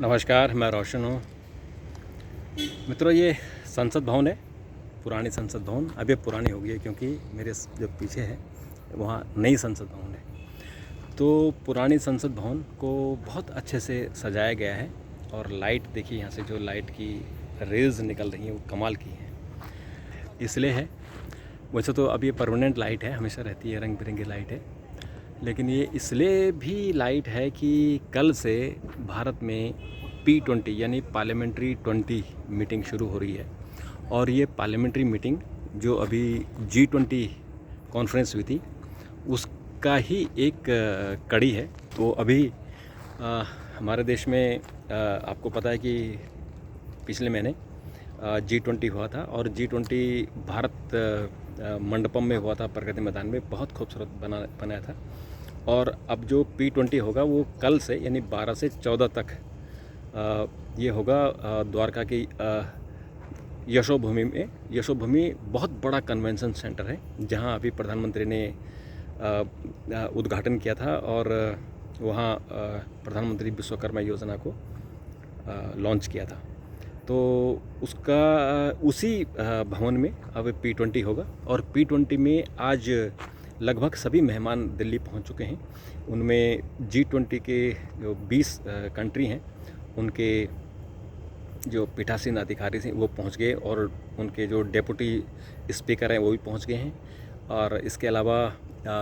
नमस्कार, मैं रोशन हूँ। मित्रों, ये संसद भवन है, पुरानी संसद भवन। अब ये पुरानी हो गई है क्योंकि मेरे जो पीछे है वहाँ नई संसद भवन है। तो पुरानी संसद भवन को बहुत अच्छे से सजाया गया है और लाइट देखिए, यहाँ से जो लाइट की रेज़ निकल रही हैं वो कमाल की हैं। इसलिए है, वैसे तो अब ये परमानेंट लाइट है, हमेशा रहती है, रंग बिरंगी लाइट है, लेकिन ये इसलिए भी लाइट है कि कल से भारत में P20 यानी पार्लियामेंट्री 20 मीटिंग शुरू हो रही है। और ये पार्लियामेंट्री मीटिंग जो अभी G20 कॉन्फ्रेंस हुई थी उसका ही एक कड़ी है। तो अभी हमारे देश में आपको पता है कि पिछले महीने G20 हुआ था और G20 भारत मंडपम में हुआ था, प्रगति मैदान में, बहुत खूबसूरत बनाया था। और अब जो P20 होगा वो कल से यानी 12 से 14 तक ये होगा द्वारका की यशोभूमि में। यशोभूमि बहुत बड़ा कन्वेंशन सेंटर है जहां अभी प्रधानमंत्री ने उद्घाटन किया था और वहां प्रधानमंत्री विश्वकर्मा योजना को लॉन्च किया था। तो उसका उसी भवन में अब P20 होगा। और P20 में आज लगभग सभी मेहमान दिल्ली पहुंच चुके हैं। उनमें G20 के जो 20 कंट्री हैं उनके जो पीठासीन अधिकारी हैं वो पहुंच गए और उनके जो डेप्यूटी स्पीकर हैं वो भी पहुंच गए हैं। और इसके अलावा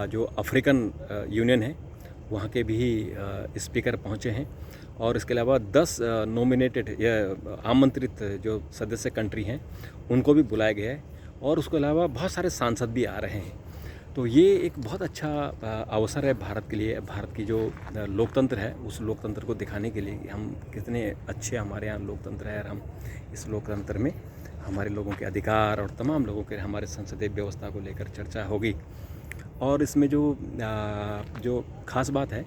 जो अफ्रीकन यूनियन है वहाँ के भी स्पीकर पहुँचे हैं। और इसके अलावा 10 नॉमिनेटेड या आमंत्रित जो सदस्य कंट्री हैं उनको भी बुलाया गया है। और उसके अलावा बहुत सारे सांसद भी आ रहे हैं। तो ये एक बहुत अच्छा अवसर है भारत के लिए। भारत की जो लोकतंत्र है उस लोकतंत्र को दिखाने के लिए कि हम कितने अच्छे हमारे यहाँ लोकतंत्र है। और हम इस लोकतंत्र में हमारे लोगों के अधिकार और तमाम लोगों के हमारे संसदीय व्यवस्था को लेकर चर्चा होगी। और इसमें जो ख़ास बात है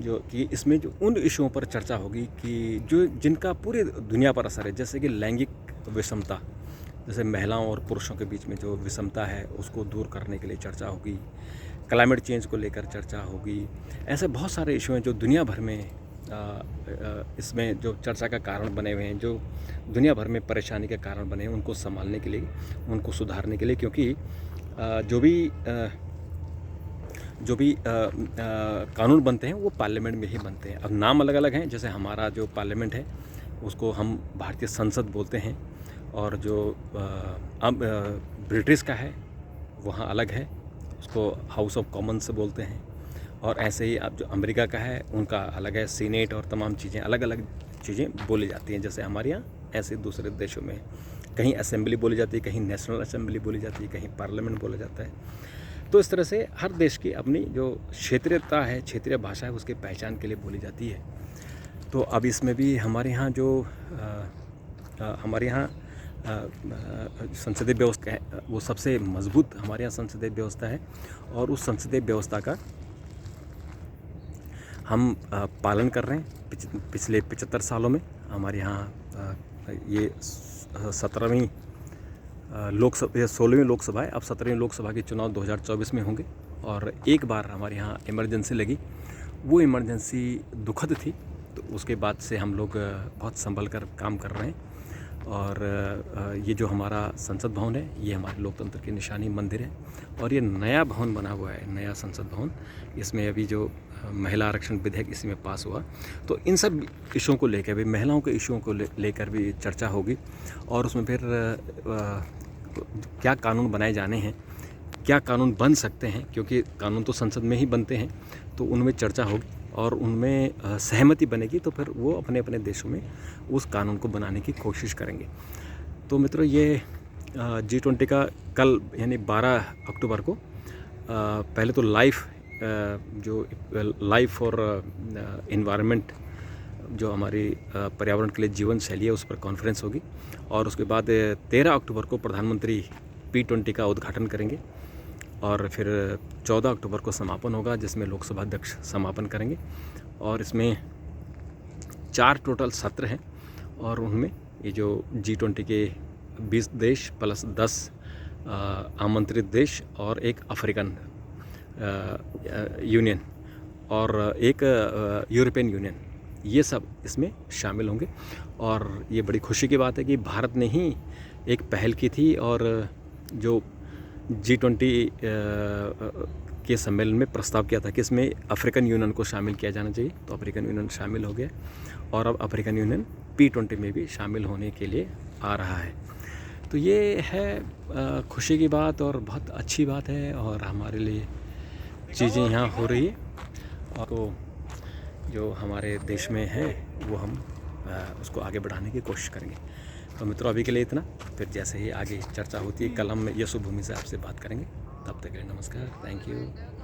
जो कि इसमें जो उन इशुओं पर चर्चा होगी कि जो जिनका पूरी दुनिया पर असर है, जैसे कि लैंगिक विषमता, जैसे महिलाओं और पुरुषों के बीच में जो विषमता है उसको दूर करने के लिए चर्चा होगी। क्लाइमेट चेंज को लेकर चर्चा होगी। ऐसे बहुत सारे इशू हैं जो दुनिया भर में इसमें जो चर्चा का कारण बने हुए हैं, जो दुनिया भर में परेशानी के कारण बने हैं, उनको संभालने के लिए, उनको सुधारने के लिए। क्योंकि जो भी कानून बनते हैं वो पार्लियामेंट में ही बनते हैं। अब नाम अलग अलग हैं, जैसे हमारा जो पार्लियामेंट है उसको हम भारतीय संसद बोलते हैं और जो अब ब्रिटिश का है वहाँ अलग है, उसको हाउस ऑफ कॉमन्स बोलते हैं। और ऐसे ही अब जो अमेरिका का है उनका अलग है, सीनेट और तमाम चीज़ें अलग अलग चीज़ें बोली जाती हैं। जैसे हमारे यहाँ ऐसे दूसरे देशों में कहीं असेंबली बोली जाती है, कहीं नेशनल असेंबली बोली जाती है, कहीं पार्लियामेंट बोला जाता है। तो इस तरह से हर देश की अपनी जो क्षेत्रीयता है, क्षेत्रीय भाषा है, उसके पहचान के लिए बोली जाती है। तो अब इसमें भी हमारे यहाँ जो हमारे यहाँ संसदीय व्यवस्था है वो सबसे मजबूत हमारे यहाँ संसदीय व्यवस्था है। और उस संसदीय व्यवस्था का हम पालन कर रहे हैं। पिछले 75 सालों में हमारे यहाँ ये 17वीं लोकसभा, 16वीं लोकसभा है। अब 17वीं लोकसभा के चुनाव 2024 में होंगे। और एक बार हमारे यहाँ इमरजेंसी लगी, वो इमरजेंसी दुखद थी। तो उसके बाद से हम लोग बहुत संभल कर काम कर रहे हैं। और ये जो हमारा संसद भवन है ये हमारे लोकतंत्र की निशानी मंदिर है। और ये नया भवन बना हुआ है, नया संसद भवन। इसमें अभी जो महिला आरक्षण विधेयक इसी में पास हुआ, तो इन सब इशुओं को लेकर भी, महिलाओं के इशुओं को लेकर भी चर्चा होगी। और उसमें फिर क्या कानून बनाए जाने हैं, क्या कानून बन सकते हैं, क्योंकि कानून तो संसद में ही बनते हैं, तो उनमें चर्चा होगी और उनमें सहमति बनेगी तो फिर वो अपने अपने देशों में उस कानून को बनाने की कोशिश करेंगे। तो मित्रों, ये G20 का कल यानी 12 अक्टूबर को पहले तो लाइफ और इन्वायरमेंट, जो हमारी पर्यावरण के लिए जीवन शैली है, उस पर कॉन्फ्रेंस होगी। और उसके बाद 13 अक्टूबर को प्रधानमंत्री P20 का उद्घाटन करेंगे। और फिर 14 अक्टूबर को समापन होगा जिसमें लोकसभा अध्यक्ष समापन करेंगे। और इसमें 4 टोटल सत्र हैं और उनमें ये जो G20 के 20 देश प्लस 10 आमंत्रित देश और एक अफ्रीकन यूनियन और एक यूरोपियन यूनियन, ये सब इसमें शामिल होंगे। और ये बड़ी खुशी की बात है कि भारत ने ही एक पहल की थी और जो G20 के सम्मेलन में प्रस्ताव किया था कि इसमें अफ्रीकन यूनियन को शामिल किया जाना चाहिए, तो अफ्रीकन यूनियन शामिल हो गया और अब अफ्रीकन यूनियन P20 में भी शामिल होने के लिए आ रहा है। तो ये है खुशी की बात और बहुत अच्छी बात है और हमारे लिए चीज़ें यहाँ हो रही है और तो जो हमारे देश में है वो हम उसको आगे बढ़ाने की कोशिश करेंगे। तो मित्रों अभी के लिए इतना, फिर जैसे ही आगे चर्चा होती है कल हम यशोभूमि से आपसे बात करेंगे। तब तक के लिए नमस्कार, थैंक यू।